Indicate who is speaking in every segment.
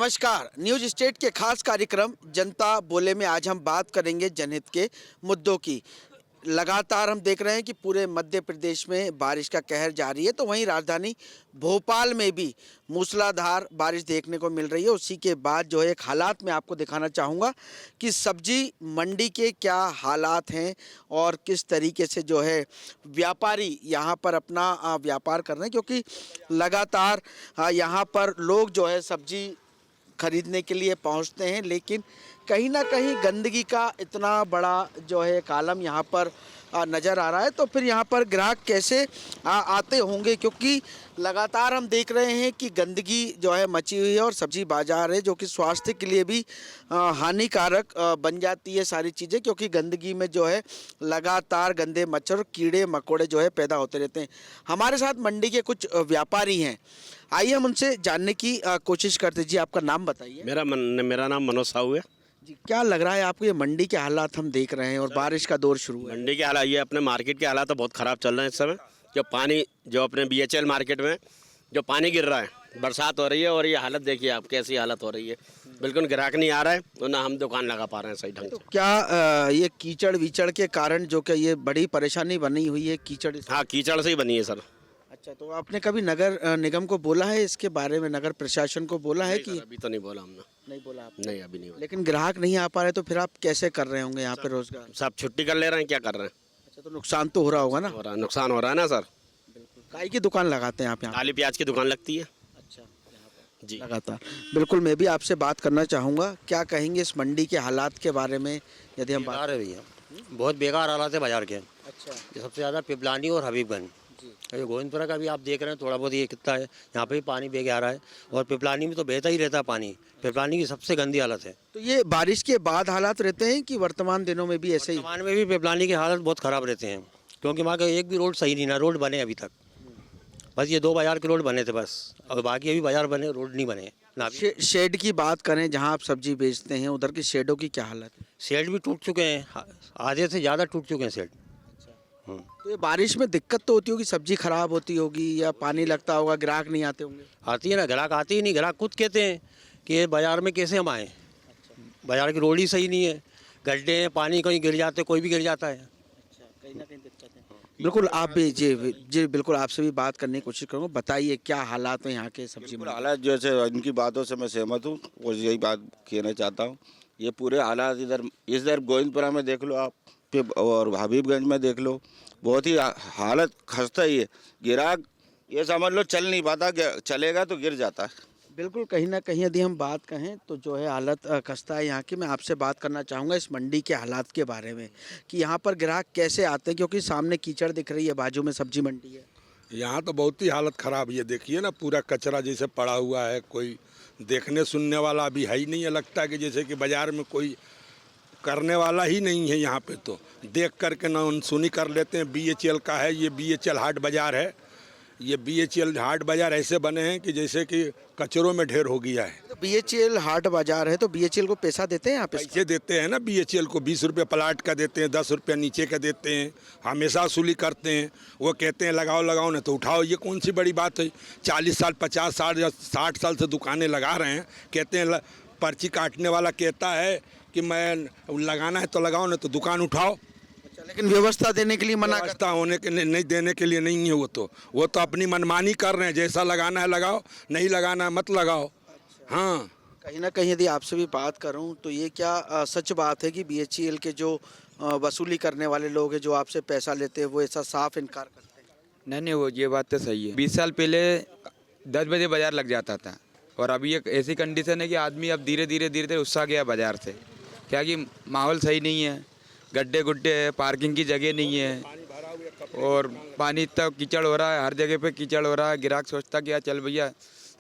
Speaker 1: नमस्कार। News state के खास कार्यक्रम जनता बोले में आज हम बात करेंगे जनहित के मुद्दों की। लगातार हम देख रहे हैं कि पूरे मध्य प्रदेश में बारिश का कहर जारी है, तो वहीं राजधानी भोपाल में भी मूसलाधार बारिश देखने को मिल रही है। उसी के बाद जो है एक हालात मैं आपको दिखाना चाहूँगा कि सब्जी मंडी के क्या हालात हैं और किस तरीके से जो है व्यापारी यहाँ पर अपना व्यापार कर रहे हैं, क्योंकि लगातार यहाँ पर लोग जो है सब्जी खरीदने के लिए पहुंचते हैं, लेकिन कहीं ना कहीं गंदगी का इतना बड़ा जो है कालम यहाँ पर नज़र आ रहा है। तो फिर यहाँ पर ग्राहक कैसे आते होंगे, क्योंकि लगातार हम देख रहे हैं कि गंदगी जो है मची हुई है और सब्जी बाज़ार है जो कि स्वास्थ्य के लिए भी हानिकारक बन जाती है सारी चीज़ें, क्योंकि गंदगी में जो है लगातार गंदे मच्छर कीड़े मकोड़े जो है पैदा होते रहते हैं। हमारे साथ मंडी के कुछ व्यापारी हैं, आइए हम उनसे जानने की कोशिश करते। जी, आपका नाम बताइए।
Speaker 2: मेरा नाम मनोज साहू है।
Speaker 1: जी, क्या लग रहा है आपको, ये मंडी के हालात हम देख रहे हैं और बारिश का दौर शुरू है।
Speaker 2: मंडी के हालात, ये अपने मार्केट के हालात तो बहुत ख़राब चल रहे हैं इस समय। जो पानी जो अपने BHL मार्केट में जो पानी गिर रहा है, बरसात हो रही है और ये हालत देखिए आप कैसी हालत हो रही है। बिल्कुल ग्राहक नहीं आ रहा है और ना हम दुकान लगा पा रहे हैं सही ढंग से।
Speaker 1: क्या ये कीचड़ विचड़ के कारण जो कि ये बड़ी परेशानी बनी हुई है कीचड़?
Speaker 2: हाँ, कीचड़ से ही बनी है सर।
Speaker 1: अच्छा, तो आपने कभी नगर निगम को बोला है इसके बारे में, नगर प्रशासन को बोला है कि?
Speaker 2: अभी तो नहीं बोला हमने।
Speaker 1: नहीं बोला आप?
Speaker 2: नहीं, अभी नहीं बोला।
Speaker 1: लेकिन ग्राहक नहीं आ पा रहे, तो फिर आप कैसे कर रहे होंगे यहाँ पे रोजगार?
Speaker 2: सब छुट्टी कर ले रहे हैं, क्या कर रहे हैं?
Speaker 1: अच्छा, तो नुकसान तो हो रहा होगा ना?
Speaker 2: हो रहा है, नुकसान हो रहा है ना सर।
Speaker 1: काय की दुकान लगाते हैं आप यहाँ?
Speaker 2: आलू प्याज की दुकान लगती है।
Speaker 1: अच्छा, यहाँ पर
Speaker 2: जी
Speaker 1: लगातार। बिल्कुल, मैं भी आपसे बात करना चाहूँगा, क्या कहेंगे इस मंडी के हालात के बारे में यदि हम बात?
Speaker 3: बेकार है भैया, बहुत बेकार हालात है बाजार के।
Speaker 1: अच्छा
Speaker 3: ये सबसे ज़्यादा पिपलानी और हबीबगंज,
Speaker 1: जी।
Speaker 3: ये गोविंदपुरा का भी आप देख रहे हैं थोड़ा बहुत, ये कितना है यहाँ पे भी पानी बह के आ रहा है और पिपलानी में तो बहता ही रहता है पानी। पिपलानी की सबसे गंदी हालत है।
Speaker 1: तो ये बारिश के बाद हालात रहते हैं कि वर्तमान दिनों में भी ऐसे ही?
Speaker 3: वर्तमान में भी पिपलानी की हालत बहुत ख़राब रहते हैं, क्योंकि वहाँ का एक भी रोड सही नहीं ना, रोड बने अभी तक। बस ये 2 बाजार के रोड बने थे बस, और बाकी अभी बाजार बने, रोड नहीं बने ना।
Speaker 1: शेड की बात करें, जहाँ आप सब्जी बेचते हैं उधर की शेडों की क्या हालत है?
Speaker 3: शेड भी टूट चुके हैं, आधे से ज़्यादा टूट चुके हैं शेड।
Speaker 1: तो ये बारिश में दिक्कत तो होती होगी, सब्जी खराब होती होगी या पानी लगता होगा, ग्राहक नहीं आते होंगे?
Speaker 3: आती है ना, ग्राहक आते ही नहीं। ग्राहक खुद कहते हैं कि ये बाज़ार में कैसे हम आएँ, बाज़ार की रोड ही सही नहीं है, गड्ढे हैं, पानी कहीं गिर जाते, कोई भी गिर जाता है।
Speaker 1: अच्छा, कहीं ना कहीं दिक्कत है। बिल्कुल, आप भी जी बिल्कुल आपसे भी बात करने की कोशिश करूँगा। बताइए क्या हालात हैं यहाँ के सब्जी में?
Speaker 4: हालात जैसे इनकी बातों से मैं सहमत हूँ और यही बात कहना चाहता हूँ। ये पूरे हालात इधर गोविंदपुरा में देख लो आप, फिर और हबीबगंज में देख लो, बहुत ही हालत खस्ता ही है। ग्राहक ये समझ लो चल नहीं पाता, चलेगा तो गिर जाता है।
Speaker 1: बिल्कुल, कहीं ना कहीं यदि हम बात कहें तो जो है हालत खस्ता है यहाँ की। मैं आपसे बात करना चाहूँगा इस मंडी के हालात के बारे में कि यहाँ पर ग्राहक कैसे आते हैं, क्योंकि सामने कीचड़ दिख रही है, बाजू में सब्जी मंडी है।
Speaker 5: यहाँ तो बहुत ही हालत ख़राब है, देखिए ना, पूरा कचरा जैसे पड़ा हुआ है, कोई देखने सुनने वाला भी है ही नहीं है। लगता है कि जैसे कि बाज़ार में कोई करने वाला ही नहीं है। यहाँ पे तो देख करके ना सुनी कर लेते हैं। BHL का है, ये BHL हाट बाज़ार है। ये BHL हाट बाज़ार ऐसे बने हैं कि जैसे कि कचरों में ढेर हो गया है।
Speaker 1: तो BHL हाट बाज़ार है, तो BHL को पैसा देते हैं यहाँ पे?
Speaker 4: पैसे देते हैं ना, BHL को 20 रुपये प्लाट का देते हैं, 10 रुपये नीचे का देते हैं, हमेशा वसूली करते हैं। वो कहते हैं लगाओ लगाओ ना, तो उठाओ। ये कौन सी बड़ी बात है? 40 साल 50 साल या 60 साल से दुकानें लगा रहे हैं। कहते हैं पर्ची काटने वाला कहता है कि मैं लगाना है तो लगाओ, ना तो दुकान उठाओ।
Speaker 1: अच्छा, लेकिन व्यवस्था देने के लिए मना करता?
Speaker 4: व्यवस्था होने के नहीं देने के लिए नहीं है। वो तो अपनी मनमानी कर रहे हैं। जैसा लगाना है लगाओ, नहीं लगाना है मत लगाओ। हाँ,
Speaker 1: कहीं ना कहीं यदि आपसे भी बात करूं तो ये क्या सच बात है कि BHL के जो वसूली करने वाले लोग हैं, जो आपसे पैसा लेते हैं, वो ऐसा साफ इनकार करते हैं?
Speaker 6: नहीं, वो ये बात तो सही है। 20 साल पहले 10 बजे बाज़ार लग जाता था और अभी एक ऐसी कंडीशन है कि आदमी अब धीरे धीरे उत्साह गया बाज़ार से, क्या कि माहौल सही नहीं है, गड्ढे गुड्ढे है, पार्किंग की जगह नहीं है और पानी इतना कीचड़ हो रहा है, हर जगह पे कीचड़ हो रहा है। ग्राहक सोचता कि यार चल भैया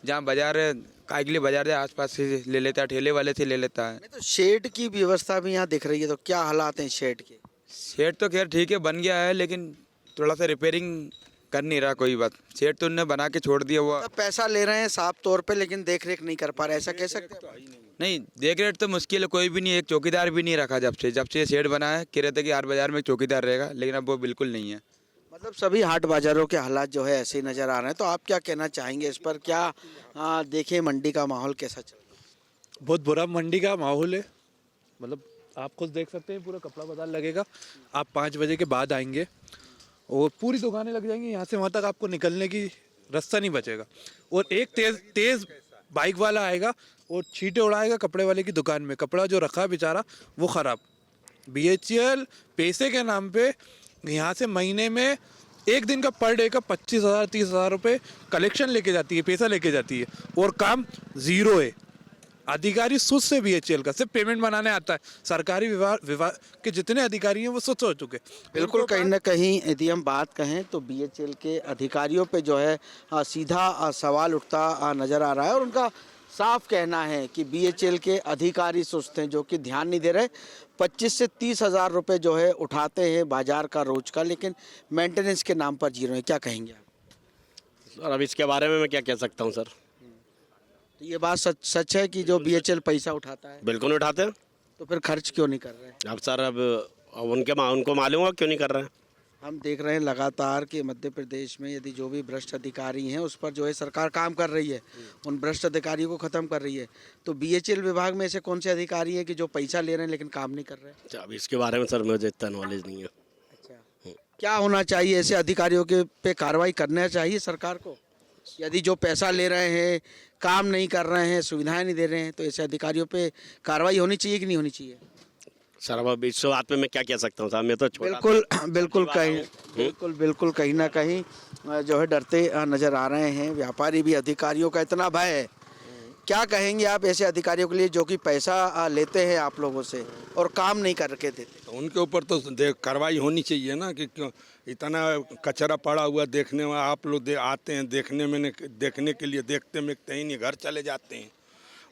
Speaker 6: जहाँ बाज़ार है, काय के लिए बाज़ार है, आसपास से ले लेता है, ठेले वाले से ले लेता है।
Speaker 1: नहीं, तो शेड की व्यवस्था भी यहाँ दिख रही है, तो क्या हालात हैं शेड के?
Speaker 6: शेड तो खैर ठीक है, बन गया है, लेकिन थोड़ा सा रिपेयरिंग कर नहीं रहा कोई बात। शेड तो उनने बना के छोड़ दिया हुआ।
Speaker 1: तो पैसा ले रहे हैं साफ तौर पे, लेकिन देख रेख नहीं कर पा रहे, ऐसा कह सकते हैं?
Speaker 6: नहीं, देख रेख तो मुश्किल है, कोई भी नहीं, एक चौकीदार भी नहीं रखा जब से ये शेड बना है। कह रहे थे कि हर बाज़ार में चौकीदार रहेगा, लेकिन अब वो बिल्कुल नहीं है।
Speaker 1: मतलब सभी हाट बाज़ारों के हालात जो है ऐसे ही नज़र आ रहे हैं। तो आप क्या कहना चाहेंगे इस पर? क्या देखें मंडी का माहौल कैसा चल रहा है?
Speaker 7: बहुत बुरा मंडी का माहौल है। मतलब आप खुद देख सकते हैं, पूरा कपड़ा बाजार लगेगा। आप 5 बजे के बाद आएंगे और पूरी दुकानें लग जाएंगी, यहाँ से वहाँ तक आपको निकलने की रास्ता नहीं बचेगा। और एक तेज तेज बाइक वाला आएगा और छींटे उड़ाएगा कपड़े वाले की दुकान में। कपड़ा जो रखा है बेचारा वो ख़राब। BHEL पैसे के नाम पे यहाँ से महीने में एक दिन का पर डे का 25,000 30,000 रुपये कलेक्शन लेके जाती है, पैसा लेके जाती है, और काम ज़ीरो है। अधिकारी सुस्त से BHEL का सिर्फ पेमेंट बनाने आता है। सरकारी विभाग के जितने अधिकारी हैं वो सुस्त हो चुके।
Speaker 1: बिल्कुल, कहीं ना कहीं यदि हम बात कहें तो BHEL के अधिकारियों पे जो है सीधा सवाल उठता नज़र आ रहा है, और उनका साफ कहना है कि BHEL के अधिकारी सुस्त हैं, जो कि ध्यान नहीं दे रहे। 25 से 30,000 रुपये जो है उठाते हैं बाजार का रोज का, लेकिन मेंटेनेंस के नाम पर जीरो है। क्या कहेंगे आप?
Speaker 2: सर अब इसके बारे में मैं क्या कह सकता हूँ सर।
Speaker 1: तो ये बात सच है कि जो BHEL पैसा उठाता है,
Speaker 2: बिल्कुल उठाते हैं।
Speaker 1: तो फिर खर्च क्यों नहीं कर रहे?
Speaker 2: अब सर अब उनको मालूम होगा क्यों नहीं कर रहे हैं।
Speaker 1: हम देख रहे हैं लगातार कि मध्य प्रदेश में यदि जो भी भ्रष्ट अधिकारी हैं उस पर जो है सरकार काम कर रही है, उन भ्रष्ट अधिकारियों को ख़त्म कर रही है। तो BHEL विभाग में ऐसे कौन से अधिकारी हैं कि जो पैसा ले रहे हैं लेकिन काम नहीं कर रहे हैं?
Speaker 2: अच्छा, अब इसके बारे में सर मुझे इतना नॉलेज नहीं है।
Speaker 1: अच्छा, क्या होना चाहिए? ऐसे अधिकारियों के पे कार्रवाई करना चाहिए सरकार को? यदि जो पैसा ले रहे हैं, काम नहीं कर रहे हैं, सुविधाएं नहीं दे रहे हैं, तो ऐसे अधिकारियों पे कार्रवाई होनी चाहिए कि नहीं होनी चाहिए?
Speaker 2: सर अब इस बात में मैं क्या कह सकता हूँ साहब, मैं तो छोटा
Speaker 1: बिल्कुल कहीं ना कहीं जो है डरते नजर आ रहे हैं। व्यापारी भी अधिकारियों का इतना भय है। क्या कहेंगे आप ऐसे अधिकारियों के लिए जो कि पैसा लेते हैं आप लोगों से और काम नहीं करके देते?
Speaker 5: तो उनके ऊपर तो कार्रवाई होनी चाहिए ना, कि क्यों इतना कचरा पड़ा हुआ देखने में। आप लोग आते हैं देखने के लिए, देखते ही नहीं, घर चले जाते हैं।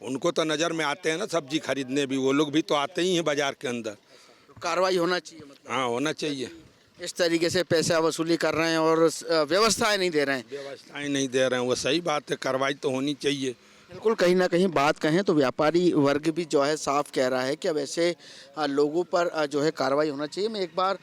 Speaker 5: उनको तो नज़र में आते हैं ना सब्जी खरीदने भी, वो लोग भी तो आते ही हैं बाजार के अंदर।
Speaker 1: तो कार्रवाई होना चाहिए, मतलब
Speaker 5: हाँ होना चाहिए।
Speaker 1: इस तरीके से पैसा वसूली कर रहे हैं और व्यवस्थाएं नहीं दे रहे हैं।
Speaker 5: व्यवस्थाएं नहीं दे रहे हैं, वो सही बात है, कार्रवाई तो होनी चाहिए।
Speaker 1: बिल्कुल, कहीं ना कहीं बात कहें तो व्यापारी वर्ग भी जो है साफ कह रहा है कि अब ऐसे लोगों पर जो है कार्रवाई होना चाहिए। मैं एक बार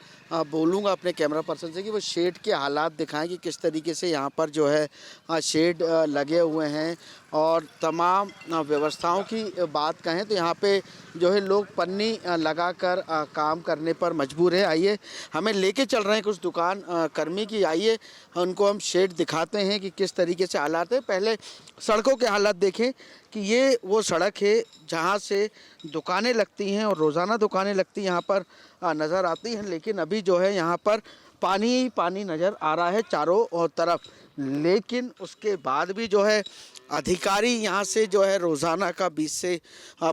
Speaker 1: बोलूँगा अपने कैमरा पर्सन से कि वो शेड के हालात दिखाएं कि किस तरीके से यहाँ पर जो है शेड लगे हुए हैं, और तमाम व्यवस्थाओं की बात कहें तो यहाँ पे जो है लोग पन्नी लगाकर काम करने पर मजबूर है। आइए, हमें लेके चल रहे हैं कुछ दुकान कर्मी की, आइए उनको हम शेड दिखाते हैं कि किस तरीके से हालात है। पहले सड़कों के हालात देखें कि ये वो सड़क है जहाँ से दुकानें लगती हैं और रोज़ाना दुकानें लगती हैं, यहाँ पर नज़र आती हैं, लेकिन अभी जो है यहाँ पर पानी ही पानी नज़र आ रहा है चारों तरफ। लेकिन उसके बाद भी जो है अधिकारी यहाँ से जो है रोज़ाना का 20 से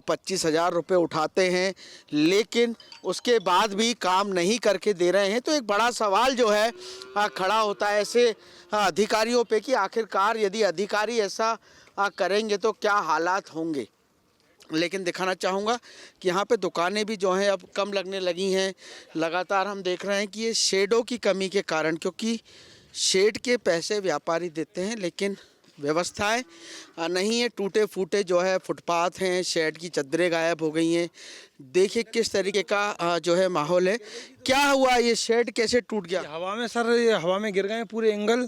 Speaker 1: 25,000 रुपये उठाते हैं, लेकिन उसके बाद भी काम नहीं करके दे रहे हैं। तो एक बड़ा सवाल जो है खड़ा होता है ऐसे अधिकारियों पे कि आखिरकार यदि अधिकारी ऐसा करेंगे तो क्या हालात होंगे। लेकिन दिखाना चाहूँगा कि यहाँ पे दुकानें भी जो हैं अब कम लगने लगी हैं। लगातार हम देख रहे हैं कि ये शेडों की कमी के कारण, क्योंकि शेड के पैसे व्यापारी देते हैं लेकिन व्यवस्थाएं नहीं है। टूटे फूटे जो है फुटपाथ हैं, शेड की चद्दरें गायब हो गई हैं। देखिए किस तरीके का जो है माहौल है। क्या हुआ, ये शेड कैसे टूट गया?
Speaker 8: हवा में सर, ये हवा में गिर गए पूरे एंगल,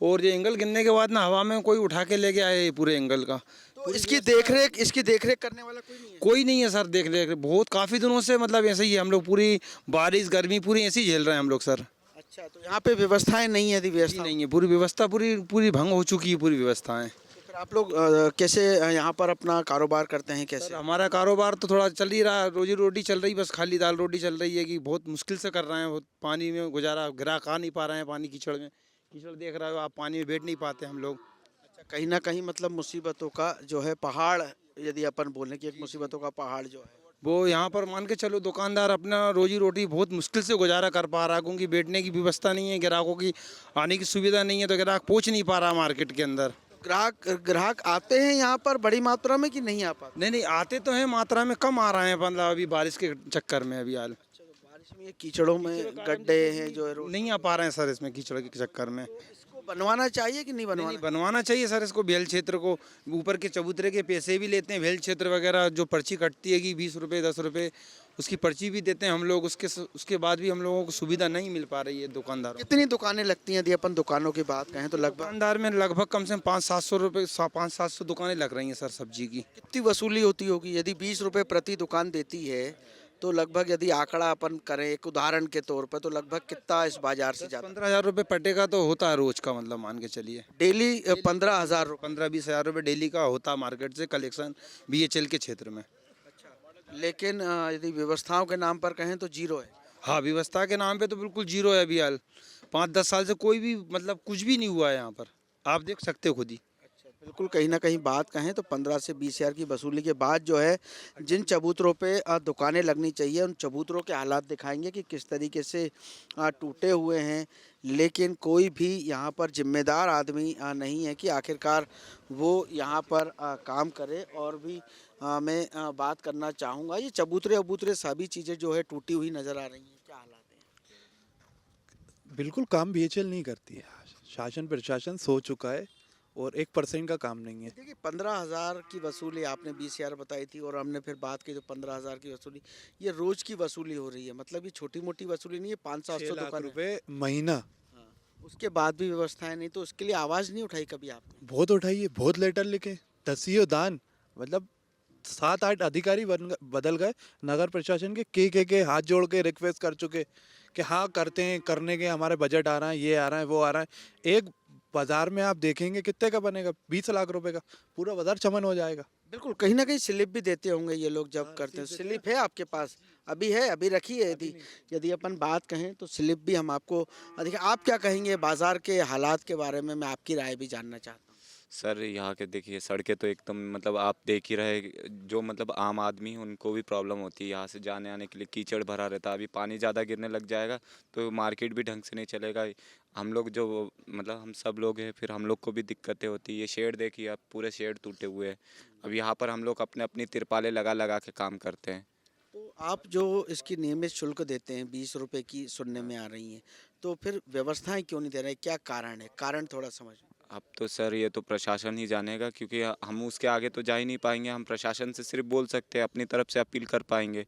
Speaker 8: और ये एंगल गिरने के बाद ना हवा में कोई उठा के लेके आए पूरे एंगल का।
Speaker 1: तो इसकी देखरेख करने वाला कोई नहीं है?
Speaker 8: कोई नहीं है सर देख बहुत काफ़ी दिनों से, मतलब ऐसे ही हम लोग पूरी बारिश गर्मी पूरी ऐसे ही झेल रहे हैं हम लोग सर।
Speaker 1: अच्छा, तो यहाँ पे व्यवस्थाएं नहीं है? यदि व्यवस्था
Speaker 8: नहीं है, पूरी व्यवस्था पूरी भंग हो चुकी है पूरी व्यवस्थाएं।
Speaker 1: तो फिर आप लोग कैसे यहाँ पर अपना कारोबार करते हैं? कैसे?
Speaker 8: सर हमारा कारोबार तो थोड़ा चल ही रहा, रोजी रोटी चल रही, बस खाली दाल रोटी चल रही है कि बहुत मुश्किल से कर रहे हैं। बहुत पानी में गुजारा, ग्राहक आ नहीं पा रहे हैं, पानी कीचड़ में, कीचड़ देख रहे हो आप, पानी में बैठ नहीं पाते हम लोग।
Speaker 1: अच्छा, कहीं ना कहीं मतलब मुसीबतों का जो है पहाड़, यदि अपन बोलें कि एक मुसीबतों का पहाड़ जो है
Speaker 8: वो यहाँ पर मान के चलो, दुकानदार अपना रोजी रोटी बहुत मुश्किल से गुजारा कर पा रहा है, क्योंकि बैठने की व्यवस्था नहीं है, ग्राहकों की आने की सुविधा नहीं है, तो ग्राहक पहुँच नहीं पा रहा मार्केट के अंदर।
Speaker 1: ग्राहक आते हैं यहाँ पर बड़ी मात्रा में कि नहीं आ पाते?
Speaker 8: नहीं आते तो हैं, मात्रा में कम आ रहे हैं, मतलब अभी बारिश के चक्कर में अभी हाल।
Speaker 1: अच्छा, तो बारिश में ये कीचड़ों में गड्ढे हैं जो है
Speaker 8: नहीं आ पा रहे हैं सर इसमें कीचड़ के चक्कर में।
Speaker 1: इसको बनवाना चाहिए कि नहीं बनवाना?
Speaker 8: बनवाना चाहिए सर इसको। भेल क्षेत्र को ऊपर के चबूतरे के पैसे भी लेते हैं, भेल क्षेत्र वगैरह जो पर्ची कटती है कि 20 रुपये 10 रुपये, उसकी पर्ची भी देते हैं हम लोग, उसके बाद भी हम लोगों को सुविधा नहीं मिल पा रही है दुकानदारों को।
Speaker 1: कितनी दुकानें लगती हैं यदि अपन दुकानों की बात कहें तो लगभग
Speaker 8: दुकानदार में लगभग कम से कम 500-700 रुपये 500-700 दुकानें लग रही हैं सर सब्जी की।
Speaker 1: कितनी वसूली होती होगी? यदि 20 रुपए प्रति दुकान देती है तो लगभग यदि आंकड़ा अपन करें एक उदाहरण के तौर पर तो लगभग कितना इस बाजार से जाता है?
Speaker 8: 15,000 रुपये पट्टे का तो होता है रोज का, मतलब मान के चलिए
Speaker 1: डेली 15,000 रुपये।
Speaker 8: 15-20 हज़ार रुपये डेली का होता है मार्केट से कलेक्शन BHL के क्षेत्र में।
Speaker 1: लेकिन यदि व्यवस्थाओं के नाम पर कहें तो जीरो है।
Speaker 8: हाँ, व्यवस्था के नाम पे तो बिल्कुल जीरो है अभी हाल। 5-10 साल से कोई भी मतलब कुछ भी नहीं हुआ है यहाँ पर, आप देख सकते हो खुद ही।
Speaker 1: बिल्कुल कहीं ना कहीं बात कहें तो 15 से 20 हज़ार की वसूली के बाद जो है जिन चबूतरों पे दुकानें लगनी चाहिए उन चबूतरों के हालात दिखाएंगे कि किस तरीके से टूटे हुए हैं। लेकिन कोई भी यहाँ पर जिम्मेदार आदमी नहीं है कि आखिरकार वो यहाँ पर काम करे। और भी मैं बात करना चाहूँगा, ये चबूतरे अबूतरे सभी चीज़ें जो है टूटी हुई नज़र आ रही हैं, क्या हालात हैं?
Speaker 7: बिल्कुल काम BHL नहीं करती है। शासन प्रशासन सो चुका है और 1% का काम नहीं है।
Speaker 1: देखिए 15,000 की वसूली आपने 20,000 बताई थी और हमने फिर बात की तो 15,000 की वसूली, ये रोज की वसूली हो रही है। मतलब ये छोटी मोटी वसूली नहीं है। 500-700
Speaker 7: 6 लाख
Speaker 1: दुकान
Speaker 7: रुपए महीना।
Speaker 1: हाँ, उसके बाद भी व्यवस्थाएं नहीं, तो उसके लिए आवाज़ नहीं उठाई कभी आपने?
Speaker 7: बहुत उठाइए, बहुत लेटर लिखे, दसियों दान, मतलब 7-8 अधिकारी बदल गए नगर प्रशासन के हाथ जोड़ के रिक्वेस्ट कर चुके कि हाँ करते हैं, करने के हमारे बजट आ रहा है, ये आ रहा है, वो आ रहा है। एक बाजार में आप देखेंगे कितने का बनेगा, 20 लाख रुपए का पूरा बाजार चमन हो जाएगा।
Speaker 1: बिल्कुल कहीं ना कहीं स्लिप भी देते होंगे ये लोग जब करते हैं। स्लिप है आपके पास? अभी है, अभी रखी है? यदि यदि अपन बात कहें तो स्लिप भी हम आपको देखिए। आप क्या कहेंगे बाजार के हालात के बारे में? मैं आपकी राय भी जानना चाहता हूँ।
Speaker 9: सर यहाँ के देखिए सड़कें तो एकदम मतलब आप देख ही रहे, जो मतलब आम आदमी है उनको भी प्रॉब्लम होती है यहाँ से जाने आने के लिए, कीचड़ भरा रहता है। अभी पानी ज़्यादा गिरने लग जाएगा तो मार्केट भी ढंग से नहीं चलेगा। हम लोग जो मतलब हम सब लोग हैं, फिर हम लोग को भी दिक्कतें होती है। ये शेड देखिए आप, पूरे शेड टूटे हुए हैं। अब यहाँ पर हम लोग अपने अपनी तिरपालें लगा लगा के काम करते हैं।
Speaker 1: तो आप जो इसकी नियमित शुल्क देते हैं 20 रुपए की सुनने में आ रही हैं, तो फिर व्यवस्थाएं क्यों नहीं दे रहे? क्या कारण है? कारण थोड़ा समझ।
Speaker 9: अब तो सर ये तो प्रशासन ही जानेगा, क्योंकि हम उसके आगे तो जा ही नहीं पाएंगे। हम प्रशासन से सिर्फ बोल सकते हैं, अपनी तरफ से अपील कर पाएंगे,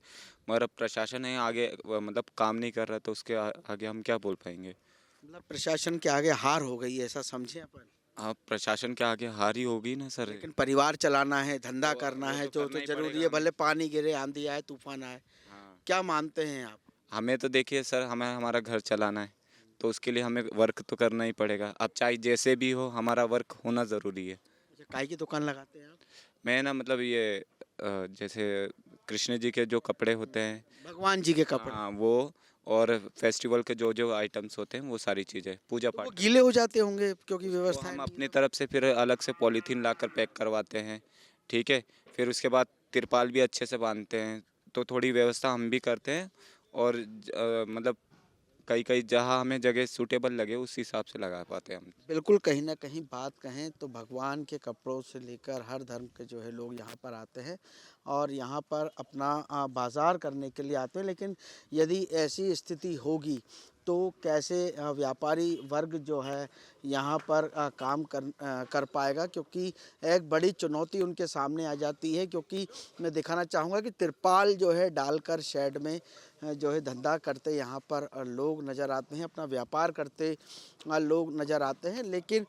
Speaker 9: मगर अब प्रशासन है आगे मतलब काम नहीं कर रहा तो उसके आगे हम क्या बोल पाएंगे।
Speaker 1: मतलब प्रशासन के आगे हार हो गई है, ऐसा समझे अपन?
Speaker 9: आप प्रशासन के आगे हार ही होगी ना सर।
Speaker 1: लेकिन परिवार चलाना है, धंधा करना है,
Speaker 9: वो
Speaker 1: जो
Speaker 9: करना
Speaker 1: तो
Speaker 9: ही
Speaker 1: जरूरी
Speaker 9: पड़ेगा
Speaker 1: है,
Speaker 9: हमें।
Speaker 1: भले पानी गिरे, आंधी आए, तूफान आए।
Speaker 9: हाँ।
Speaker 1: क्या मानते हैं आप?
Speaker 9: हमें तो देखिए सर, हमें हमारा घर चलाना है तो उसके लिए हमें वर्क तो करना ही पड़ेगा। अब चाहे जैसे भी हो, हमारा वर्क होना ज़रूरी है।
Speaker 1: अच्छा, काय की दुकान लगाते हैं आप?
Speaker 9: मैं ना मतलब ये जैसे कृष्ण जी के जो कपड़े होते हैं,
Speaker 1: भगवान जी के कपड़े।
Speaker 9: हाँ वो, और फेस्टिवल के जो जो आइटम्स होते हैं वो सारी चीज़ें, पूजा
Speaker 1: तो वो
Speaker 9: पाठ।
Speaker 1: गीले हो जाते होंगे क्योंकि
Speaker 9: तो
Speaker 1: व्यवस्था
Speaker 9: हम अपनी तरफ से फिर अलग से पॉलीथीन लाकर पैक करवाते हैं, ठीक है। फिर उसके बाद तिरपाल भी अच्छे से बांधते हैं, तो थोड़ी व्यवस्था हम भी करते हैं। और मतलब कई कई जहाँ हमें जगह सूटेबल लगे उस हिसाब से लगा पाते हैं हम।
Speaker 1: बिल्कुल कहीं ना कहीं बात कहें तो भगवान के कपड़ों से लेकर हर धर्म के जो है लोग यहाँ पर आते हैं और यहाँ पर अपना बाज़ार करने के लिए आते हैं। लेकिन यदि ऐसी स्थिति होगी तो कैसे व्यापारी वर्ग जो है यहाँ पर काम कर पाएगा? क्योंकि एक बड़ी चुनौती उनके सामने आ जाती है। क्योंकि मैं दिखाना चाहूँगा कि तिरपाल जो है डालकर शेड में जो है धंधा करते यहाँ पर लोग नज़र आते हैं, अपना व्यापार करते लोग नज़र आते हैं। लेकिन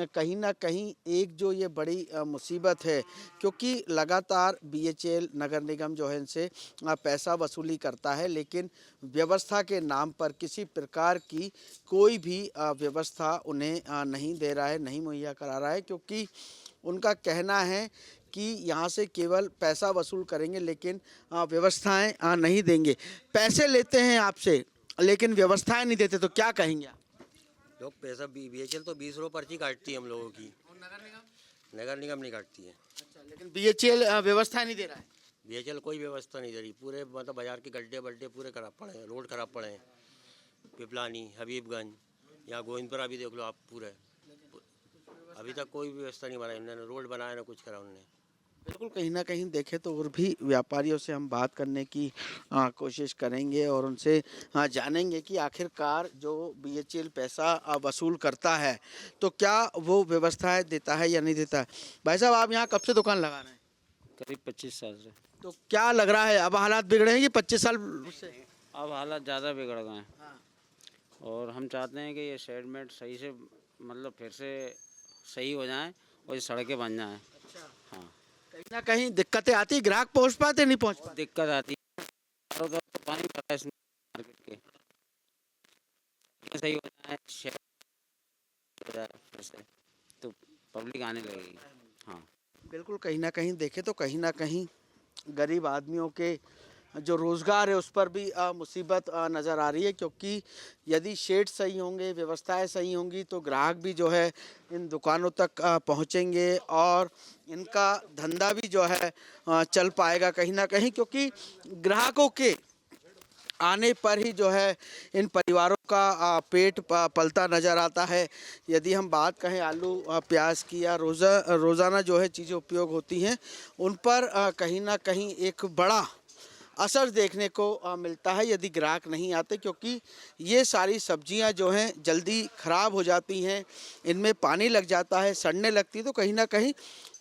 Speaker 1: कहीं ना कहीं एक जो ये बड़ी मुसीबत है, क्योंकि लगातार BHL नगर निगम जो है इनसे पैसा वसूली करता है, लेकिन व्यवस्था के नाम पर किसी प्रकार की कोई भी व्यवस्था उन्हें नहीं दे रहा है, नहीं मुहैया करा रहा है। क्योंकि उनका कहना है कि यहाँ से केवल पैसा वसूल करेंगे लेकिन व्यवस्थाएं नहीं देंगे। पैसे लेते हैं आपसे लेकिन व्यवस्थाएं नहीं देते, तो क्या कहेंगे आप?
Speaker 3: लोग पैसा BHL तो 20 रुपये पर्ची काटती है हम लोगों की। नगर निगम नहीं काटती है।
Speaker 1: अच्छा, लेकिन BHL व्यवस्था नहीं दे रहा है।
Speaker 3: BHL कोई व्यवस्था नहीं दे रही। पूरे मतलब बाजार के गड्ढे बड्ढे पूरे खराब पड़े हैं, रोड खराब पड़े हैं। पिपलानी, हबीबगंज, यहाँ गोविंदपुरा भी देख लो आप, पूरे अभी तक कोई व्यवस्था नहीं बनाई उन्होंने, रोड बनाया ना कुछ करा उन्होंने।
Speaker 1: बिल्कुल कहीं ना कहीं देखें तो और भी व्यापारियों से हम बात करने की कोशिश करेंगे और उनसे जानेंगे कि आखिरकार जो BHL पैसा वसूल करता है तो क्या वो व्यवस्थाएं देता है या नहीं देता है। भाई साहब, आप यहाँ कब से दुकान लगा रहे हैं?
Speaker 10: करीब 25 साल से।
Speaker 1: तो क्या लग रहा है अब हालात बिगड़े हैं कि 25 साल से?
Speaker 10: अब हालात ज़्यादा बिगड़ गए हैं और हम चाहते हैं कि ये सेटलमेंट सही से मतलब फिर से सही हो जाएं और ये सड़कें बन जाएं। हाँ,
Speaker 1: कहीं ना कहीं दिक्कतें आती, ग्राहक पहुंच पाते नहीं पहुंच पाते?
Speaker 10: दिक्कत आती है, चारों तरफ तो पानी भरा है इसमें मार्केट के, ये सही हो जाए, शहर हो जाए फिर से तो पब्लिक आने लगेगी। हाँ,
Speaker 1: बिल्कुल, कहीं ना कहीं देखें तो कहीं ना कहीं गरीब आदमियों के जो रोज़गार है उस पर भी मुसीबत नज़र आ रही है, क्योंकि यदि शेड सही होंगे, व्यवस्थाएं सही होंगी तो ग्राहक भी जो है इन दुकानों तक पहुंचेंगे और इनका धंधा भी जो है चल पाएगा कहीं ना कहीं, क्योंकि ग्राहकों के आने पर ही जो है इन परिवारों का पेट पलता नज़र आता है। यदि हम बात कहें आलू प्याज की या रोज़ाना जो है चीज़ें उपयोग होती हैं उन पर कहीं ना कहीं एक बड़ा असर देखने को मिलता है यदि ग्राहक नहीं आते, क्योंकि ये सारी सब्जियां जो हैं जल्दी ख़राब हो जाती हैं, इनमें पानी लग जाता है, सड़ने लगती है, तो कहीं ना कहीं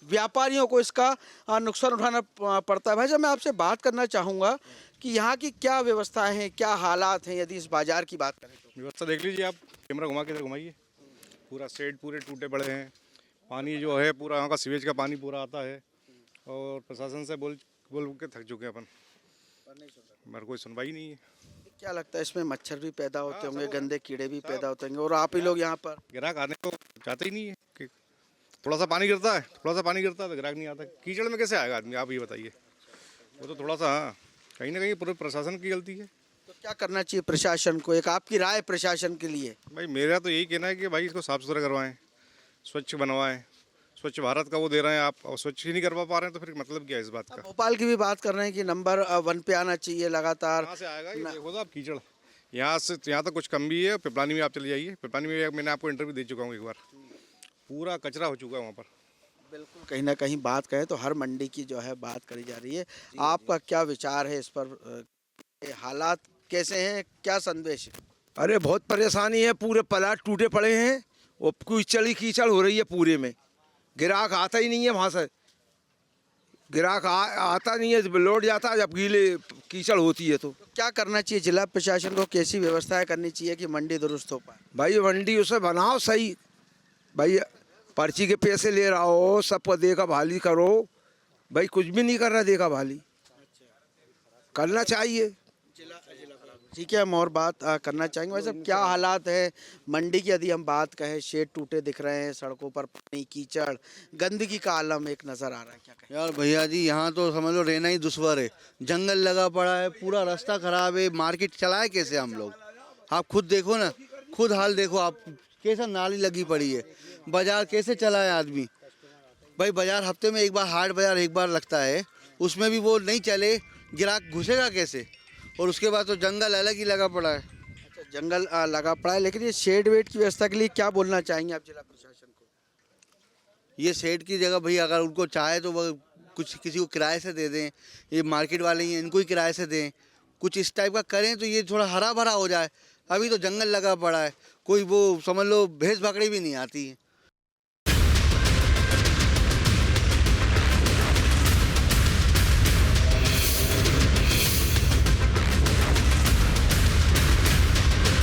Speaker 1: व्यापारियों को इसका नुकसान उठाना पड़ता है। भाई साहब, मैं आपसे बात करना चाहूँगा कि यहाँ की क्या व्यवस्थाएं हैं, क्या हालात हैं यदि इस बाज़ार की बात करें तो?
Speaker 11: व्यवस्था देख लीजिए आप, कैमरा घुमा के इधर घुमाइए, पूरा सेट पूरे टूटे पड़े हैं, पानी जो है पूरा यहाँ का सीवेज का पानी पूरा आता है और प्रशासन से बोल बोल के थक चुके हैं अपन, मगर कोई सुनवाई नहीं है।
Speaker 1: क्या लगता है इसमें मच्छर भी पैदा होते होंगे, गंदे कीड़े भी पैदा होते होंगे, और आप ही लोग यहाँ पर
Speaker 11: ग्राहक आने को चाहते ही नहीं है कि थोड़ा सा पानी गिरता है, थोड़ा सा पानी गिरता है तो ग्राहक नहीं आता। कीचड़ में कैसे आएगा आदमी, आप ये बताइए। वो तो थोड़ा सा हाँ, कहीं ना कहीं पूरे प्रशासन की गलती है।
Speaker 1: तो क्या करना चाहिए प्रशासन को, एक आपकी राय प्रशासन के लिए?
Speaker 11: भाई मेरा तो यही कहना है कि भाई इसको साफ़ सुथरा करवाएं, स्वच्छ बनवाएं। स्वच्छ भारत का वो दे रहे हैं आप और स्वच्छ ही नहीं करवा पा रहे हैं तो फिर मतलब क्या है इस बात का?
Speaker 1: भोपाल की भी बात कर रहे हैं कि नंबर 1 पे आना चाहिए लगातार।
Speaker 11: कहाँ से आएगा ये देखो तो आप, कीचड़ यहाँ से यहाँ तक कुछ कम भी है। पिपलानी में आप चले जाइए, पिपलानी में मैंने आपको इंटरव्यू दे चुका हूँ एक बार, पूरा कचरा हो चुका है वहाँ पर।
Speaker 1: बिल्कुल, कहीं ना कहीं बात करें तो हर मंडी की जो है बात करी जा रही है। आपका क्या विचार है इस पर, हालात कैसे हैं, क्या संदेश है?
Speaker 5: अरे बहुत परेशानी है, पूरे प्लाट टूटे पड़े हैं और कीचड़ हो रही है पूरे में। ग्राहक आता ही नहीं है वहाँ से, ग्राहक आता नहीं है, लौट जाता है जब गीले कीचड़ होती है। तो
Speaker 1: क्या करना चाहिए जिला प्रशासन को, कैसी व्यवस्थाएं करनी चाहिए कि मंडी दुरुस्त हो पाए?
Speaker 5: भाई मंडी उसे बनाओ सही, भाई पर्ची के पैसे ले रहा हो, सबको देखा भाली करो। भाई कुछ भी नहीं कर रहा देखा भाली, करना चाहिए।
Speaker 1: ठीक है, हम और बात करना चाहेंगे। वैसे क्या हालात है मंडी की यदि हम बात कहें? शेड टूटे दिख रहे हैं, सड़कों पर पानी, कीचड़, गंदगी का आलम एक नज़र आ रहा है, क्या कहें?
Speaker 12: यार भैया जी, यहाँ तो समझ लो रहना ही दुश्वार है। जंगल लगा पड़ा है, पूरा रास्ता खराब है, मार्केट चलाए कैसे हम लोग? आप खुद देखो ना, खुद हाल देखो आप, कैसा नाली लगी पड़ी है, बाजार कैसे चलाए आदमी? भाई बाजार हफ्ते में एक बार, हाट बाजार एक बार लगता है, उसमें भी वो नहीं चले, ग्राहक घुसेगा कैसे? और उसके बाद तो जंगल अलग ही लगा पड़ा है।
Speaker 1: अच्छा, जंगल लगा पड़ा है, लेकिन ये शेड वेड की व्यवस्था के लिए क्या बोलना चाहेंगे आप जिला प्रशासन को?
Speaker 12: ये शेड की जगह भैया अगर उनको चाहे तो वो कुछ किसी को किराए से दे दें, ये मार्केट वाले ही इनको ही किराए से दें, कुछ इस टाइप का करें तो ये थोड़ा हरा भरा हो जाए। अभी तो जंगल लगा पड़ा है, कोई वो समझ लो भैंस बकरी भी नहीं आती है।